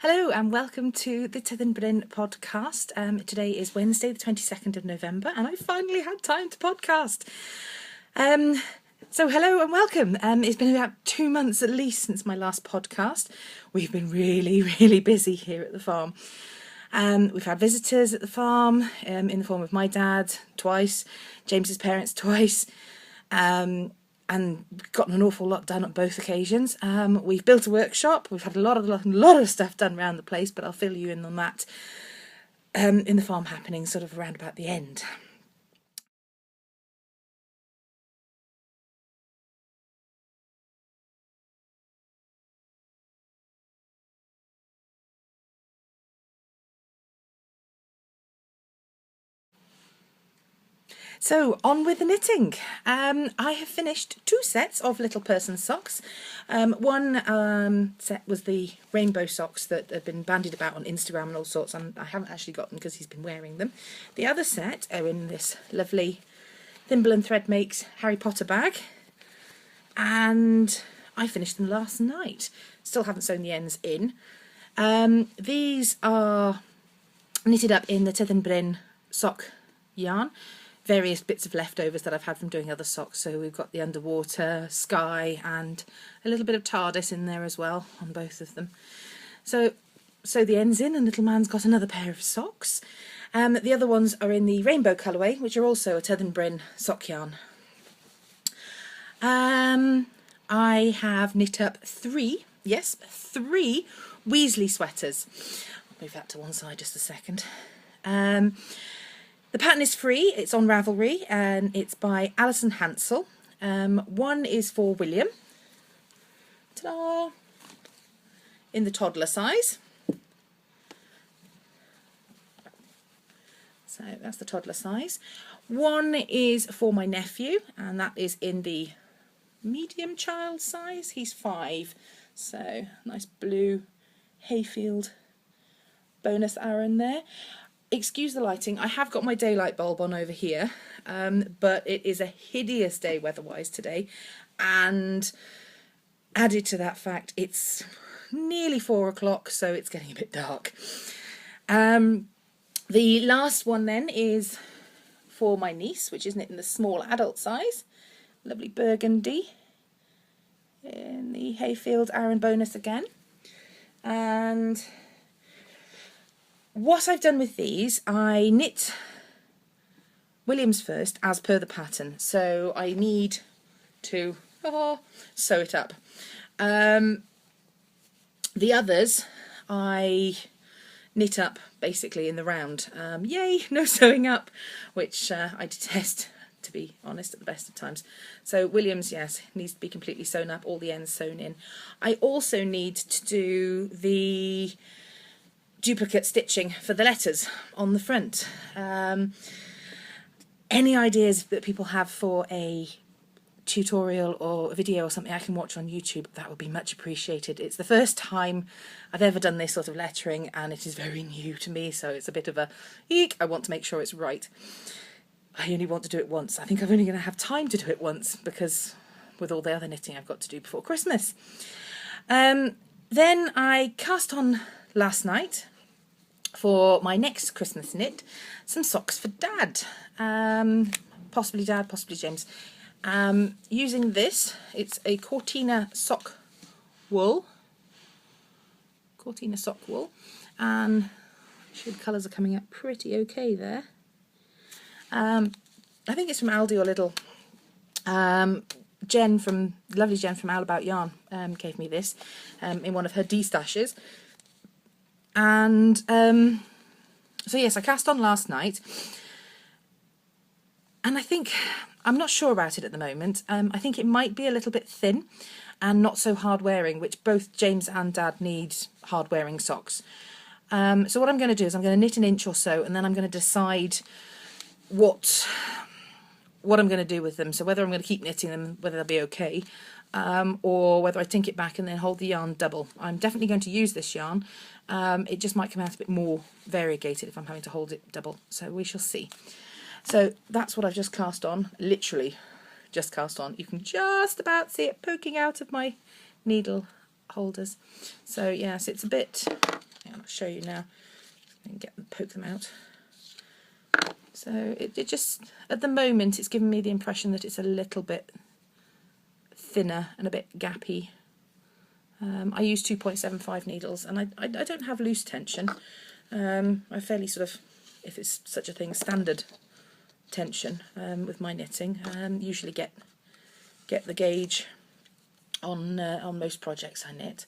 Hello and welcome to the Tyddyn Bryn podcast. Today is Wednesday the 22nd of November and I finally had time to podcast. So hello and welcome. It's been about 2 months at least since my last podcast. We've been really busy here at the farm. We've had visitors at the farm in the form of my dad twice, James's parents twice, and gotten an awful lot done on both occasions. We've built a workshop. We've had a lot of stuff done around the place, but I'll fill you in on that in the farm happening sort of around about the end. So, on with the knitting. I have finished 2 sets of little person socks. One set was the rainbow socks that have been bandied about on Instagram and all sorts, and I haven't actually got them because he's been wearing them. The other set are in this lovely Thimble and Thread Makes Harry Potter bag, and I finished them last night. Still haven't sewn the ends in. These are knitted up in the Tyddyn Bryn sock yarn. Various bits of leftovers that I've had from doing other socks. So we've got the underwater, sky, and a little bit of TARDIS in there as well on both of them. So the ends in, and little man's got another pair of socks. The other ones are in the rainbow colourway, which are also a Tyddyn Bryn sock yarn. I have knit up 3 Weasley sweaters. I'll move that to one side just a second. The pattern is free, it's on Ravelry, and it's by Alison Hansel. One is for William, ta-da, in the toddler size. So that's the toddler size. One is for my nephew, and that is in the medium child size. He's 5, so nice blue hayfield bonus Aran there. Excuse the lighting, I have got my daylight bulb on over here, but it is a hideous day weather-wise today, and added to that fact, it's nearly 4 o'clock, so it's getting a bit dark. The last one then is for my niece, which is knit in the small adult size. Lovely burgundy in the hayfield Aran bonus again. And what I've done with these, I knit William's first as per the pattern, so I need to sew it up. The others I knit up basically in the round. Yay, no sewing up, which I detest, to be honest, at the best of times. So William's, yes, needs to be completely sewn up, all the ends sewn in. I also need to do the duplicate stitching for the letters on the front. Any ideas that people have for a tutorial or a video or something I can watch on YouTube, that would be much appreciated. It's the first time I've ever done this sort of lettering, and it is very new to me, so it's a bit of a eek. I want to make sure it's right. I only want to do it once. I think I'm only going to have time to do it once, because with all the other knitting I've got to do before Christmas. Then I cast on last night, for my next Christmas knit, some socks for Dad. Possibly Dad, possibly James. Using this, it's a Cortina sock wool. Cortina sock wool. And the colours are coming out pretty okay there. I think it's from Aldi or Lidl. Lovely Jen from All About Yarn gave me this in one of her D-stashes. And so yes, I cast on last night, and I'm not sure about it at the moment. I think it might be a little bit thin and not so hard wearing, which both James and Dad need hard wearing socks. So what I'm going to do is I'm going to knit an inch or so, and then I'm going to decide what I'm going to do with them. So whether I'm going to keep knitting them, whether they'll be okay, or whether I tink it back and then hold the yarn double. I'm definitely going to use this yarn. It just might come out a bit more variegated if I'm having to hold it double, so we shall see. So that's what I've just cast on, literally just cast on. You can just about see it poking out of my needle holders. So yes, it's a bit I'll show you now. And poke them out. So it just, at the moment, it's given me the impression that it's a little bit thinner and a bit gappy. I use 2.75 needles, and I don't have loose tension. I fairly sort of, if it's such a thing, standard tension with my knitting. Usually get the gauge on most projects I knit.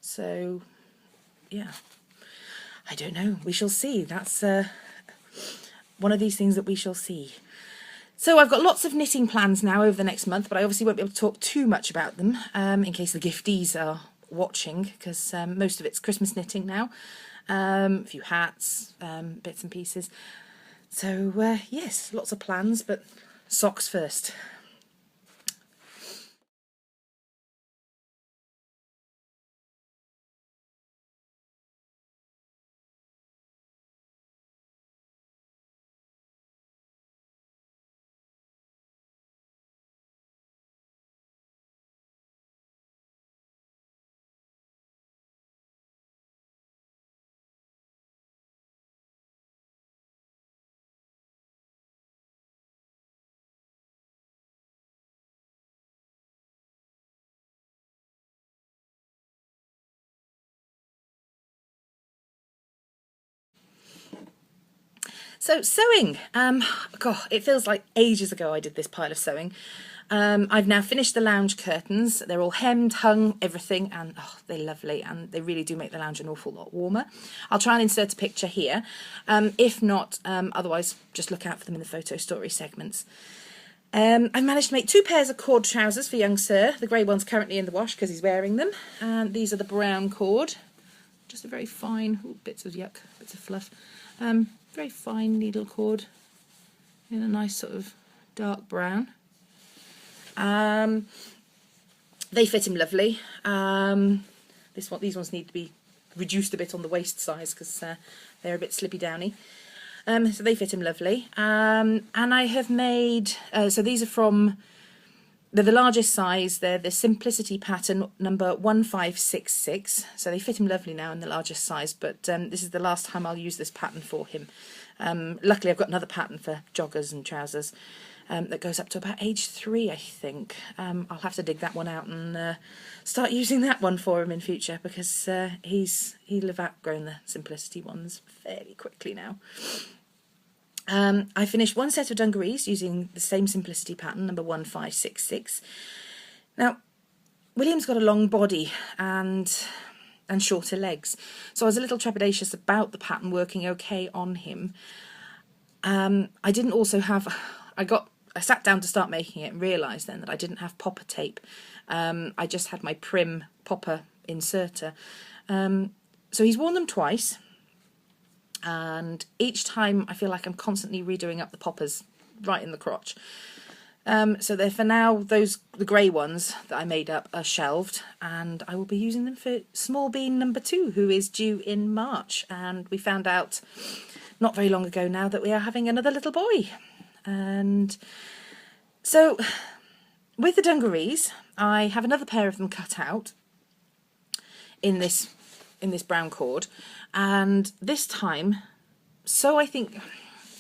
So yeah, I don't know. We shall see. That's one of these things that we shall see. So I've got lots of knitting plans now over the next month, but I obviously won't be able to talk too much about them in case the gifties are watching, because most of it's Christmas knitting now. A few hats, bits and pieces. So yes, lots of plans, but socks first. So sewing, God, it feels like ages ago I did this pile of sewing. I've now finished the lounge curtains. They're all hemmed, hung, everything, and oh, they're lovely, and they really do make the lounge an awful lot warmer. I'll try and insert a picture here. If not, otherwise just look out for them in the photo story segments. I've managed to make 2 pairs of cord trousers for young Sir. The grey one's currently in the wash because he's wearing them, and these are the brown cord. Just a very fine, ooh, bits of yuck, bits of fluff. Very fine needle cord in a nice sort of dark brown. They fit him lovely. These ones need to be reduced a bit on the waist size because they're a bit slippy downy. So they fit him lovely. And I have made, so these are from, they're the largest size. They're the Simplicity pattern number 1566. So they fit him lovely now in the largest size, but this is the last time I'll use this pattern for him. Luckily I've got another pattern for joggers and trousers that goes up to about age 3, I think. I'll have to dig that one out and start using that one for him in future, because he'll have outgrown the Simplicity ones fairly quickly now. I finished 1 set of dungarees using the same Simplicity pattern, number 1566. Now, William's got a long body and shorter legs, so I was a little trepidatious about the pattern working okay on him. I didn't also have, I sat down to start making it and realised then that I didn't have popper tape. I just had my Prim popper inserter. So he's worn them twice, and each time I feel like I'm constantly redoing up the poppers right in the crotch. So they're, for now, the grey ones that I made up are shelved, and I will be using them for small bean number 2, who is due in March. And we found out not very long ago now that we are having another little boy. And so with the dungarees, I have another pair of them cut out in this brown cord, and this time, so I think,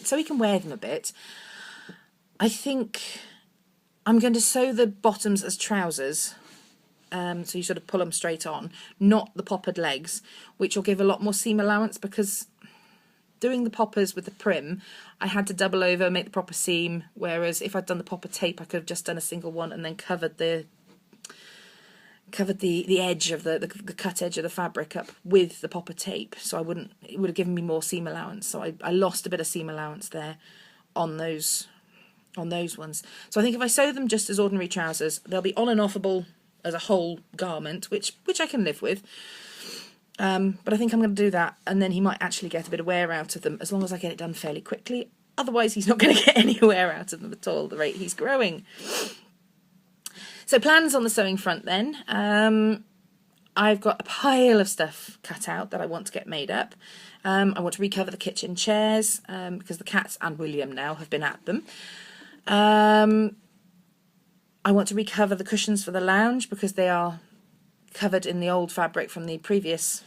so he can wear them a bit, I think I'm going to sew the bottoms as trousers, so you sort of pull them straight on, not the poppered legs, which will give a lot more seam allowance, because doing the poppers with the Prim, I had to double over, make the proper seam, whereas if I'd done the popper tape, I could have just done a single one and then covered the edge of the cut edge of the fabric up with the popper tape, so it would have given me more seam allowance. So I lost a bit of seam allowance there on those ones. So I think if I sew them just as ordinary trousers, they'll be on and offable as a whole garment, which I can live with. But I think I'm going to do that, and then he might actually get a bit of wear out of them, as long as I get it done fairly quickly. Otherwise, he's not going to get any wear out of them at all, the rate he's growing. So plans on the sewing front then. I've got a pile of stuff cut out that I want to get made up. I want to recover the kitchen chairs, because the cats and William now have been at them. I want to recover the cushions for the lounge, because they are covered in the old fabric from the previous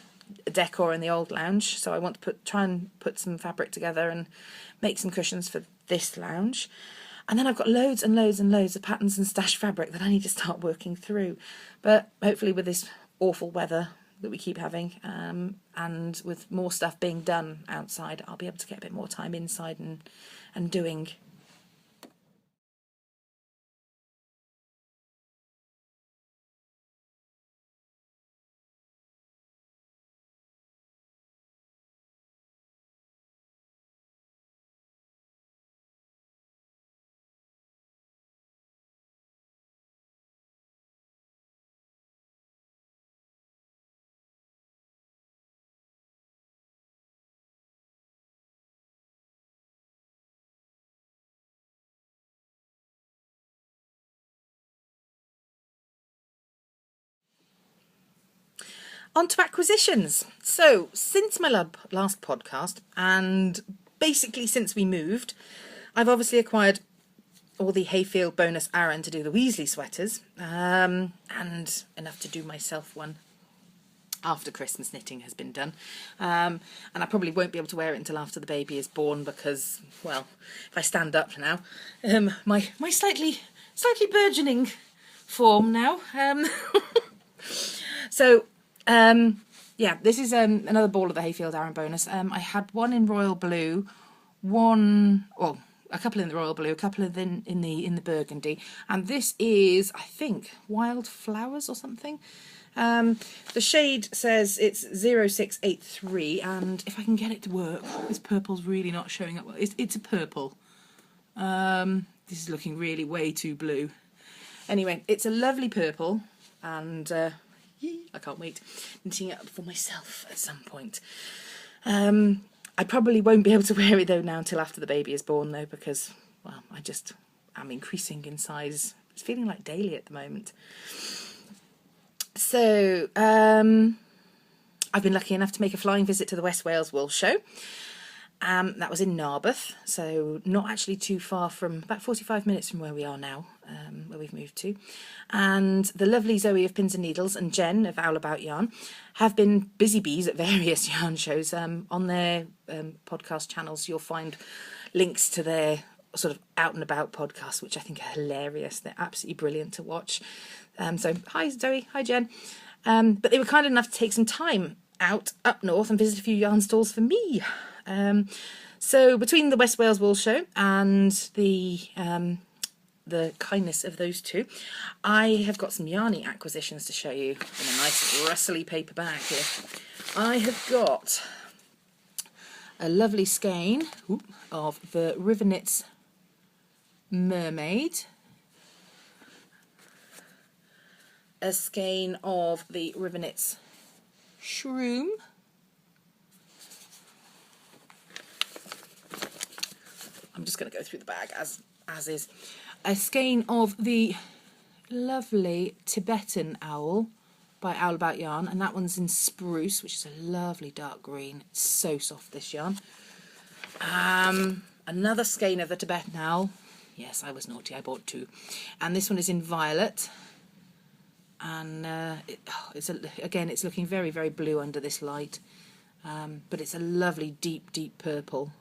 decor in the old lounge, so I want to try and put some fabric together and make some cushions for this lounge. And then I've got loads and loads and loads of patterns and stash fabric that I need to start working through. But hopefully with this awful weather that we keep having, and with more stuff being done outside, I'll be able to get a bit more time inside and doing. On to acquisitions. So, since my last podcast, and basically since we moved, I've obviously acquired all the Hayfield bonus Aran to do the Weasley sweaters, and enough to do myself one after Christmas knitting has been done. And I probably won't be able to wear it until after the baby is born because, well, if I stand up now, my slightly burgeoning form now. So, yeah, this is another ball of the Hayfield Aran bonus. I had one in royal blue, a couple in the royal blue, a couple in the burgundy, and this is, I think, Wild Flowers or something. The shade says it's 0683, and if I can get it to work, this purple's really not showing up well. It's a purple. This is looking really way too blue. Anyway, it's a lovely purple, and I can't wait knitting it up for myself at some point. I probably won't be able to wear it though now until after the baby is born though, because, well, I just am increasing in size. It's feeling like daily at the moment. So, I've been lucky enough to make a flying visit to the West Wales Wool Show. That was in Narberth, so not actually too far from, about 45 minutes from where we are now, where we've moved to. And the lovely Zoe of Pins and Needles and Jen of Owl About Yarn have been busy bees at various yarn shows. On their podcast channels, you'll find links to their sort of out and about podcasts, which I think are hilarious. They're absolutely brilliant to watch. So hi Zoe, hi Jen. But they were kind enough to take some time out up north and visit a few yarn stalls for me. So between the West Wales Wool Show and the kindness of those two, I have got some yarny acquisitions to show you in a nice rustly paper bag here. I have got a lovely skein of the River Knits Mermaid, a skein of the River Knits Shroom, I'm just going to go through the bag as is, a skein of the lovely Tibetan Owl by Owl About Yarn, and that one's in Spruce, which is a lovely dark green. It's so soft, this yarn. Another skein of the Tibetan Owl. Yes, I was naughty, I bought two. And this one is in Violet. And it's looking very, very blue under this light. But it's a lovely deep, deep purple.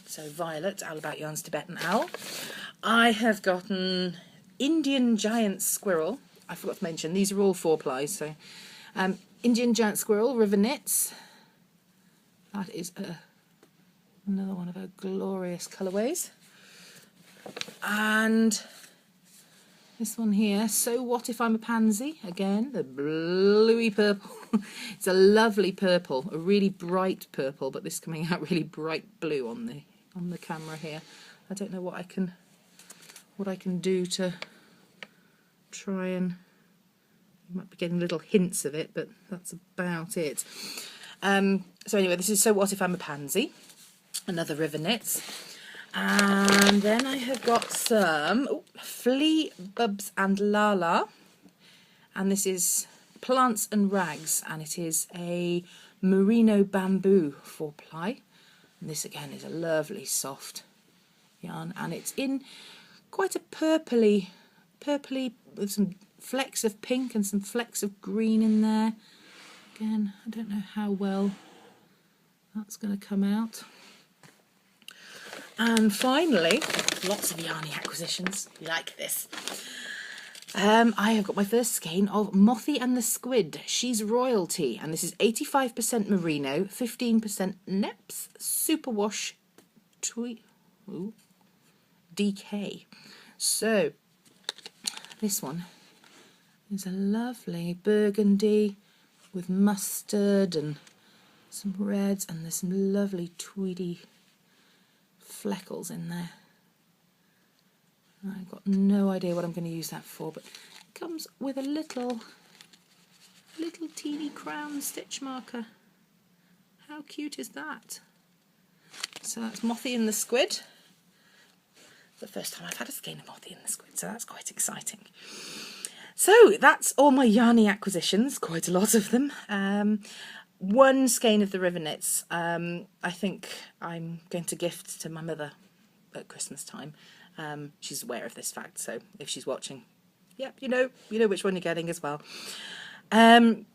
So Violet, Owl About Yarn's Tibetan Owl. I have gotten Indian Giant Squirrel. I forgot to mention, these are all 4-ply. So Indian Giant Squirrel, River Knits. That is another one of her glorious colourways. And this one here, So What If I'm a Pansy? Again, the bluey purple. It's a lovely purple, a really bright purple, but this is coming out really bright blue on the camera here. I don't know what I can do to try and, you might be getting little hints of it, but that's about it. So anyway, this is So What If I'm a Pansy? Another River Knits. And then I have got some Flea, Bubs and Lala, and this is Plants and Rags, and it is a merino bamboo 4-ply. And this again is a lovely soft yarn, and it's in quite a purpley with some flecks of pink and some flecks of green in there. Again, I don't know how well that's going to come out. And finally, lots of yarny acquisitions. You like this? I have got my first skein of Mothie and the Squid. She's royalty, and this is 85% merino, 15% Neps, superwash, DK. So this one is a lovely burgundy with mustard and some reds, and there's some lovely tweedy fleckles in there. I've got no idea what I'm going to use that for, but it comes with a little teeny crown stitch marker. How cute is that? So that's Mothie and the Squid. The first time I've had a skein of Mothie and the Squid, so that's quite exciting. So that's all my yarny acquisitions, quite a lot of them. One skein of the River Knits, I think I'm going to gift to my mother at Christmas time. She's aware of this fact, so if she's watching, yep, you know which one you're getting as well. Mum,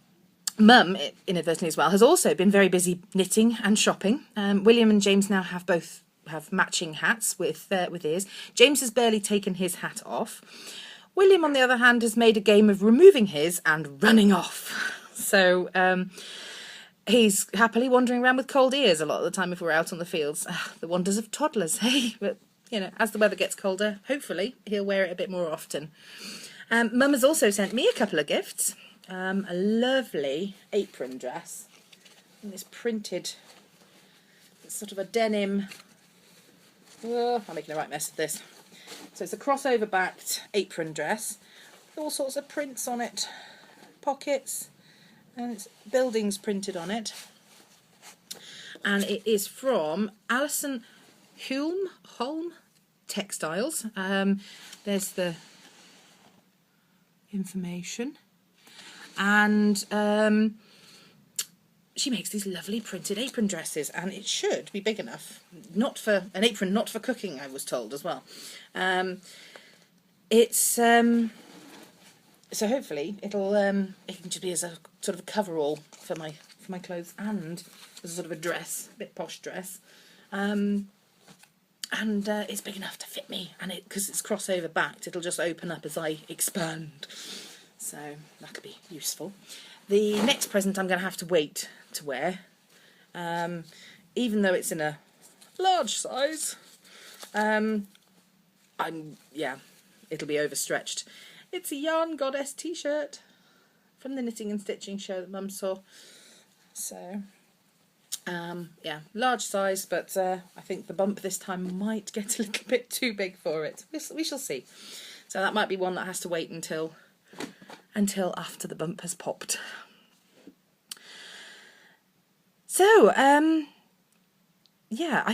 inadvertently as well, has also been very busy knitting and shopping. William and James now have matching hats with ears. James has barely taken his hat off. William, on the other hand, has made a game of removing his and running off. So he's happily wandering around with cold ears a lot of the time if we're out on the fields. The wonders of toddlers, hey? But, as the weather gets colder, hopefully he'll wear it a bit more often. Mum has also sent me a couple of gifts. A lovely apron dress. And this printed, it's sort of a denim. Oh, I'm making a right mess of this. So it's a crossover backed apron dress with all sorts of prints on it. Pockets. And it's buildings printed on it. And it is from Alison Holm Textiles. There's the information. And she makes these lovely printed apron dresses, and it should be big enough. Not for an apron, not for cooking, I was told as well. It's so hopefully it can just be as a sort of a coverall for my clothes, and as a sort of a dress, a bit posh dress. And it's big enough to fit me, and because it's crossover backed, it'll just open up as I expand. So that could be useful. The next present I'm going to have to wait to wear, even though it's in a large size. It'll be overstretched. It's a Yarn Goddess t-shirt from the Knitting and Stitching show that Mum saw. So, large size, but I think the bump this time might get a little bit too big for it. We shall see. So that might be one that has to wait until after the bump has popped. So, I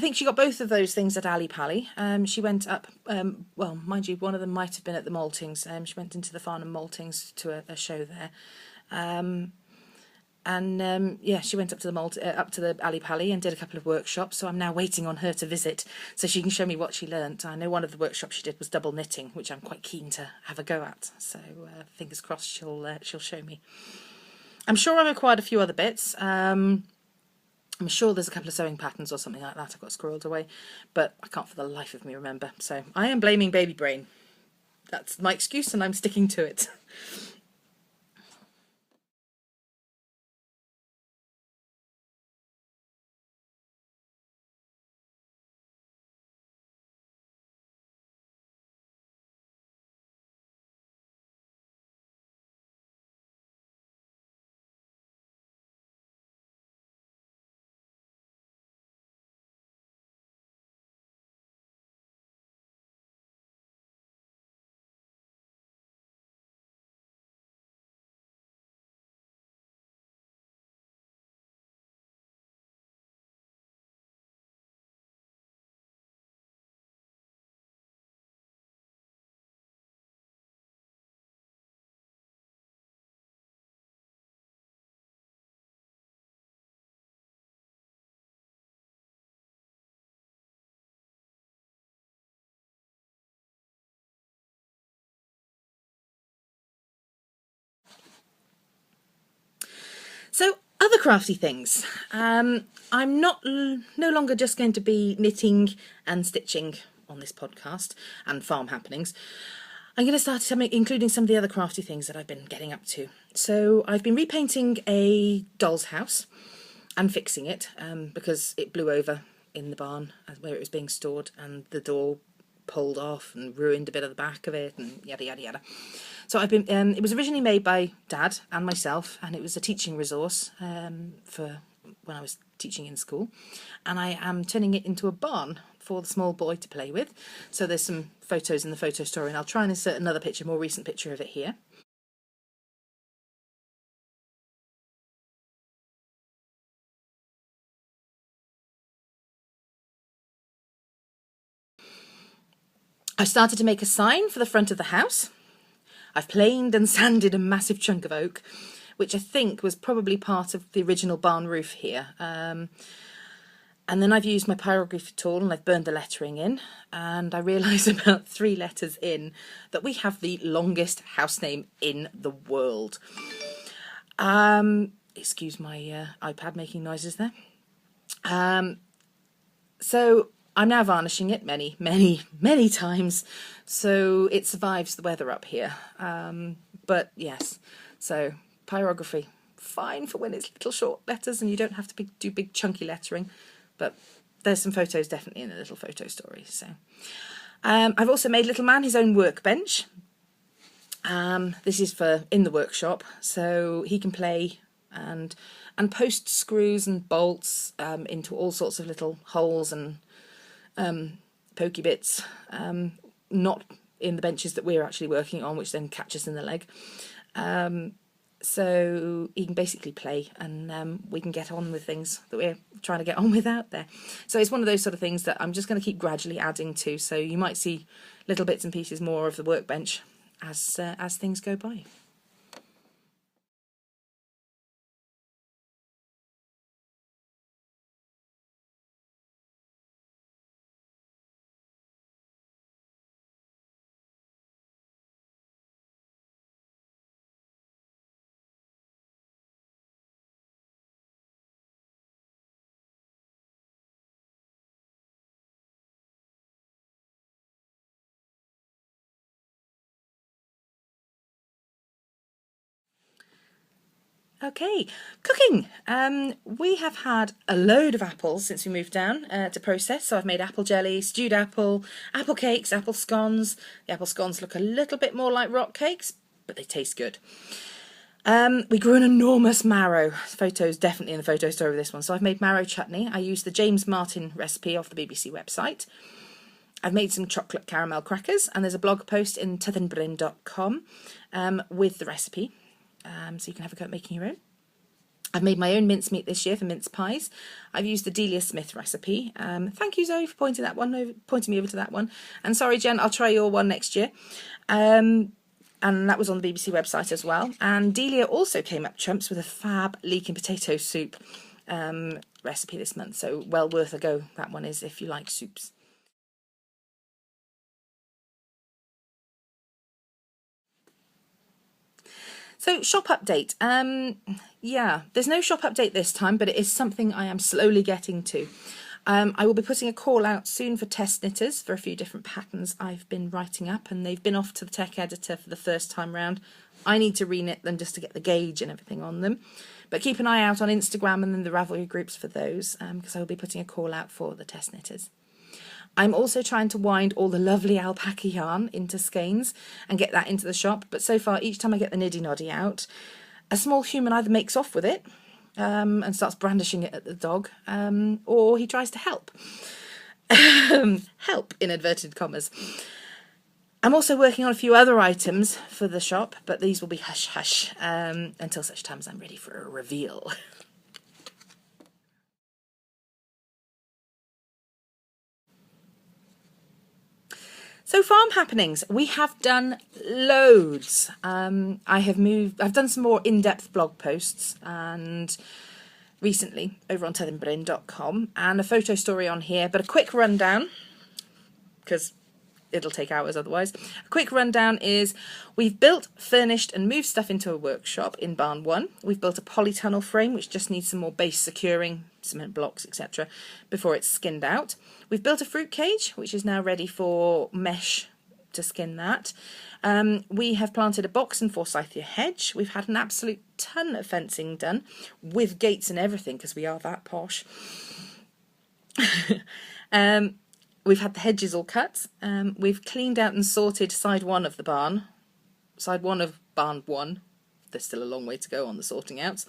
think she got both of those things at Ali Pally. She went up, mind you, one of them might have been at the Maltings. She went into the Farnham Maltings to a show there. She went up to the Ali Pally and did a couple of workshops, so I'm now waiting on her to visit so she can show me what she learnt. I know one of the workshops she did was double knitting, which I'm quite keen to have a go at, so fingers crossed she'll show me. I'm sure I've acquired a few other bits. I'm sure there's a couple of sewing patterns or something like that I've got squirreled away, but I can't for the life of me remember, so I am blaming baby brain. That's my excuse and I'm sticking to it. So Other crafty things. I'm no longer just going to be knitting and stitching on this podcast and farm happenings. I'm going to start including some of the other crafty things that I've been getting up to. So I've been repainting a doll's house and fixing it because it blew over in the barn where it was being stored, and the door pulled off and ruined a bit of the back of it and yada yada yada. So I've been it was originally made by Dad and myself, and it was a teaching resource for when I was teaching in school, and I am turning it into a barn for the small boy to play with. So there's some photos in the photo story, and I'll try and insert another picture, more recent picture of it here. I've started to make a sign for the front of the house. I've planed and sanded a massive chunk of oak, which I think was probably part of the original barn roof here. And then I've used my pyrography tool and I've burned the lettering in, and I realised about 3 letters in that we have the longest house name in the world. Excuse my iPad making noises there. So I'm now varnishing it many, many, many times, so it survives the weather up here. But yes, so pyrography, fine for when it's little short letters and you don't have to do big chunky lettering, but there's some photos definitely in the little photo story. So I've also made little man his own workbench. This is for in the workshop, so he can play and post screws and bolts into all sorts of little holes and pokey bits, not in the benches that we're actually working on, which then catch us in the leg. So he can basically play, and we can get on with things that we're trying to get on with out there. So it's one of those sort of things that I'm just going to keep gradually adding to, so you might see little bits and pieces more of the workbench as things go by. Okay, cooking. We have had a load of apples since we moved down to process. So I've made apple jelly, stewed apple cakes, apple scones. The apple scones look a little bit more like rock cakes, but they taste good. We grew an enormous marrow. Photos definitely in the photo story of this one. So I've made marrow chutney. I used the James Martin recipe off the BBC website. I've made some chocolate caramel crackers, and there's a blog post in tyddynbryn.com with the recipe. So you can have a go at making your own. I've made my own mincemeat this year for mince pies. I've used the Delia Smith recipe. Thank you, Zoe, for pointing me over to that one. And sorry, Jen, I'll try your one next year. And that was on the BBC website as well. And Delia also came up trumps with a fab leek and potato soup recipe this month. So well worth a go, that one is, if you like soups. So shop update. Yeah, there's no shop update this time, but it is something I am slowly getting to. I will be putting a call out soon for test knitters for a few different patterns I've been writing up, and they've been off to the tech editor for the first time round. I need to reknit them just to get the gauge and everything on them. But keep an eye out on Instagram and then the Ravelry groups for those, because I will be putting a call out for the test knitters. I'm also trying to wind all the lovely alpaca yarn into skeins and get that into the shop. But so far, each time I get the niddy noddy out, a small human either makes off with it and starts brandishing it at the dog, or he tries to help. Help, in inverted commas. I'm also working on a few other items for the shop, but these will be hush-hush until such time as I'm ready for a reveal. So farm happenings, we have done loads. I've done some more in-depth blog posts and recently over on tyddynbryn.com, and a photo story on here, but a quick rundown because it'll take hours otherwise. A quick rundown is we've built, furnished and moved stuff into a workshop in barn 1. We've built a polytunnel frame which just needs some more base securing, cement blocks, etc. before it's skinned out. We've built a fruit cage which is now ready for mesh to skin that. We have planted a box and forsythia hedge. We've had an absolute ton of fencing done with gates and everything because we are that posh. We've had the hedges all cut. We've cleaned out and sorted side 1 of the barn. Side 1 of barn 1. There's still a long way to go on the sorting outs.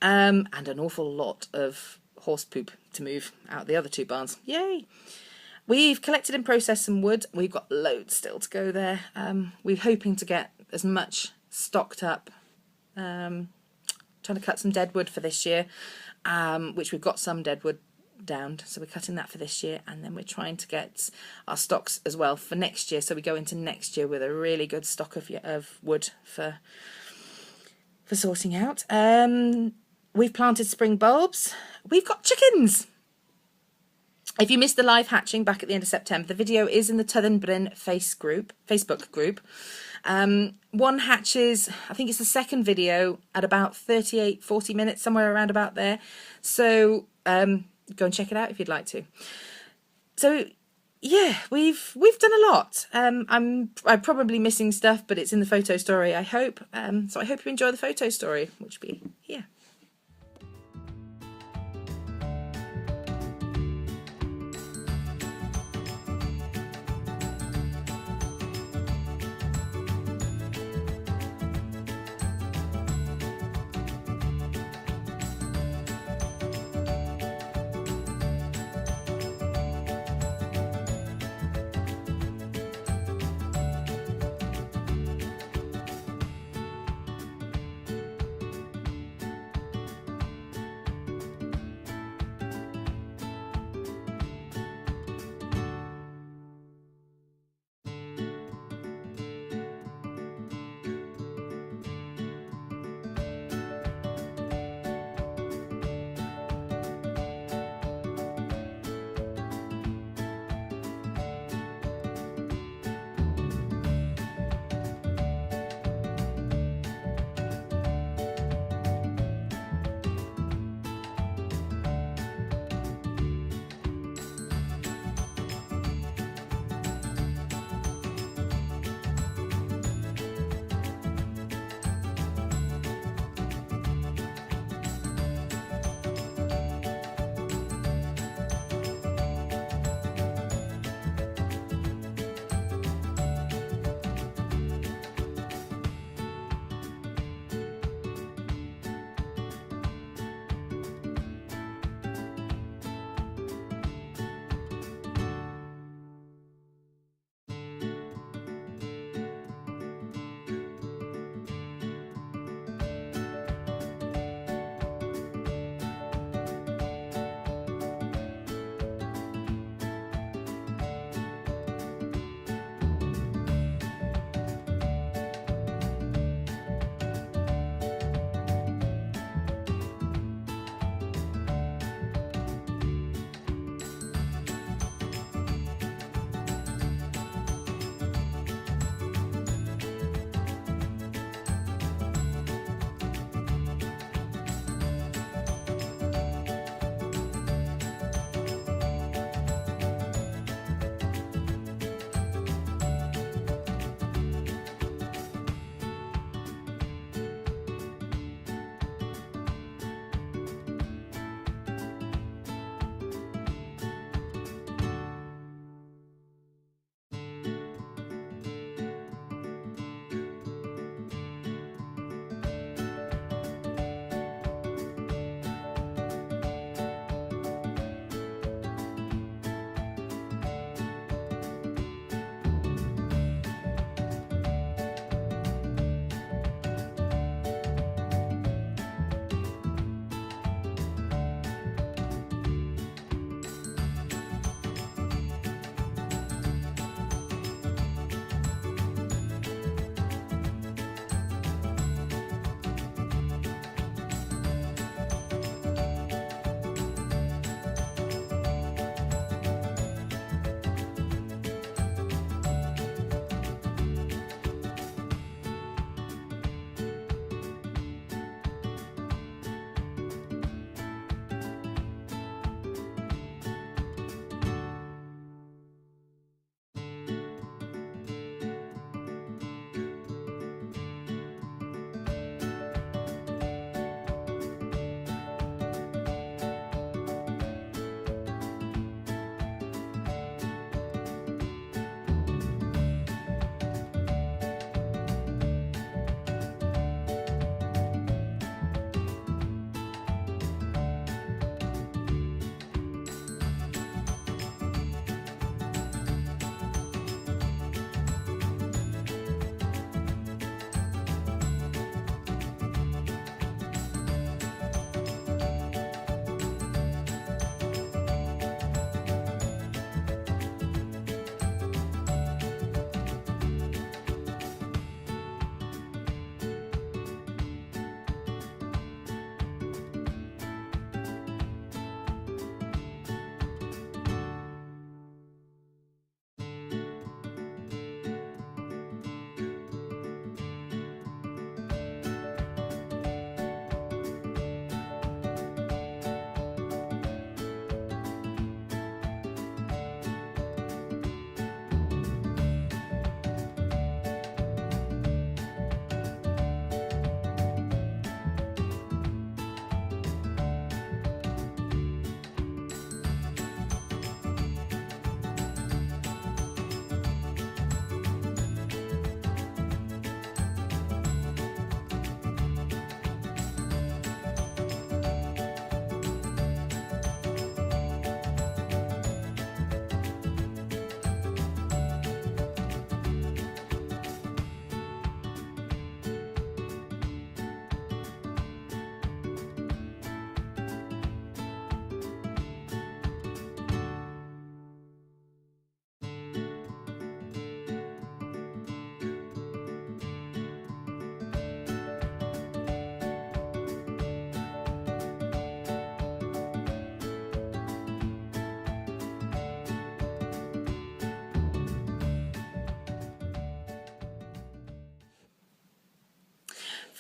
And an awful lot of horse poop to move out the other 2 barns. Yay! We've collected and processed some wood. We've got loads still to go there. We're hoping to get as much stocked up. Trying to cut some dead wood for this year, which we've got some dead wood downed, so we're cutting that for this year, and then we're trying to get our stocks as well for next year, so we go into next year with a really good stock of wood for sorting out. We've planted spring bulbs. We've got chickens. If you missed the live hatching back at the end of September, the video is in the Tyddyn Bryn Facebook group. One hatches, I think it's the second video, at about 38-40 minutes, somewhere around about there, so go and check it out if you'd like to. So yeah, we've done a lot. I'm probably missing stuff, but it's in the photo story, I hope. So I hope you enjoy the photo story, which will be here.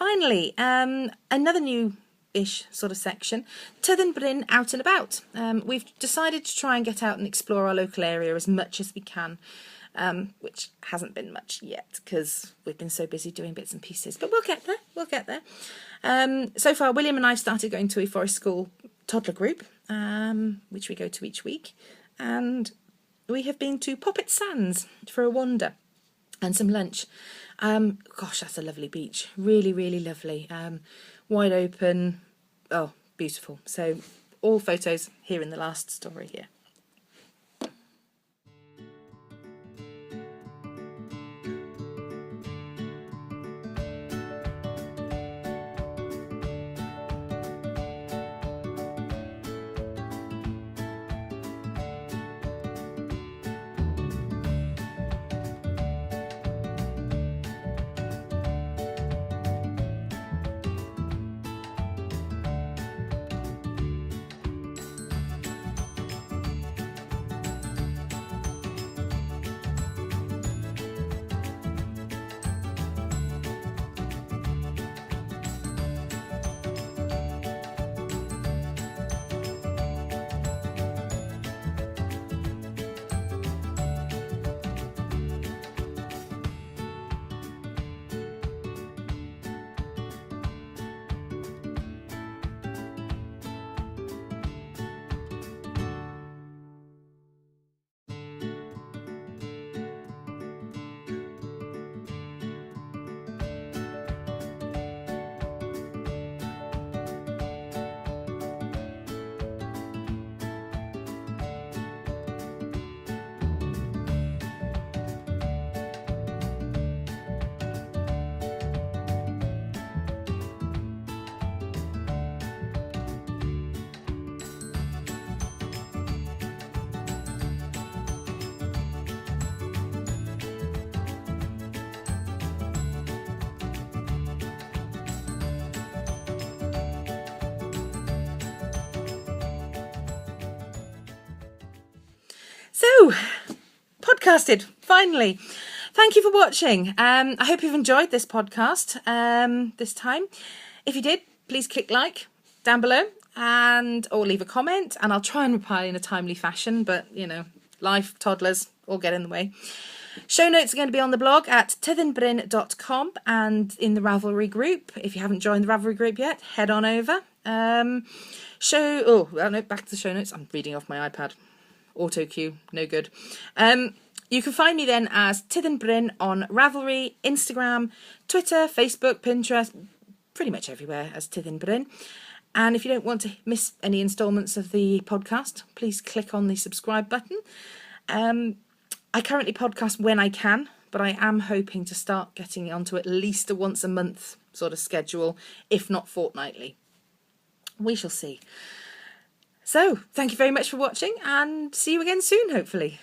Finally, another new-ish sort of section, Tyddyn Bryn Out and About. We've decided to try and get out and explore our local area as much as we can, which hasn't been much yet because we've been so busy doing bits and pieces, but we'll get there. So far, William and I have started going to a Forest School toddler group, which we go to each week, and we have been to Poppet Sands for a wander and some lunch. Gosh, that's a lovely beach. Really, really lovely. Wide open. Oh, beautiful. So all photos here in the last story here. So, podcasted, finally. Thank you for watching. I hope you've enjoyed this podcast this time. If you did, please click like down below or leave a comment, and I'll try and reply in a timely fashion, but, you know, life, toddlers, all get in the way. Show notes are going to be on the blog at tyddynbryn.com and in the Ravelry group. If you haven't joined the Ravelry group yet, head on over. Back to the show notes. I'm reading off my iPad. Auto cue, no good. You can find me then as Tyddyn Bryn on Ravelry, Instagram, Twitter, Facebook, Pinterest, pretty much everywhere as Tyddyn Bryn. And if you don't want to miss any instalments of the podcast, please click on the subscribe button. I currently podcast when I can, but I am hoping to start getting onto at least a once a month sort of schedule, if not fortnightly. We shall see. So, thank you very much for watching, and see you again soon, hopefully.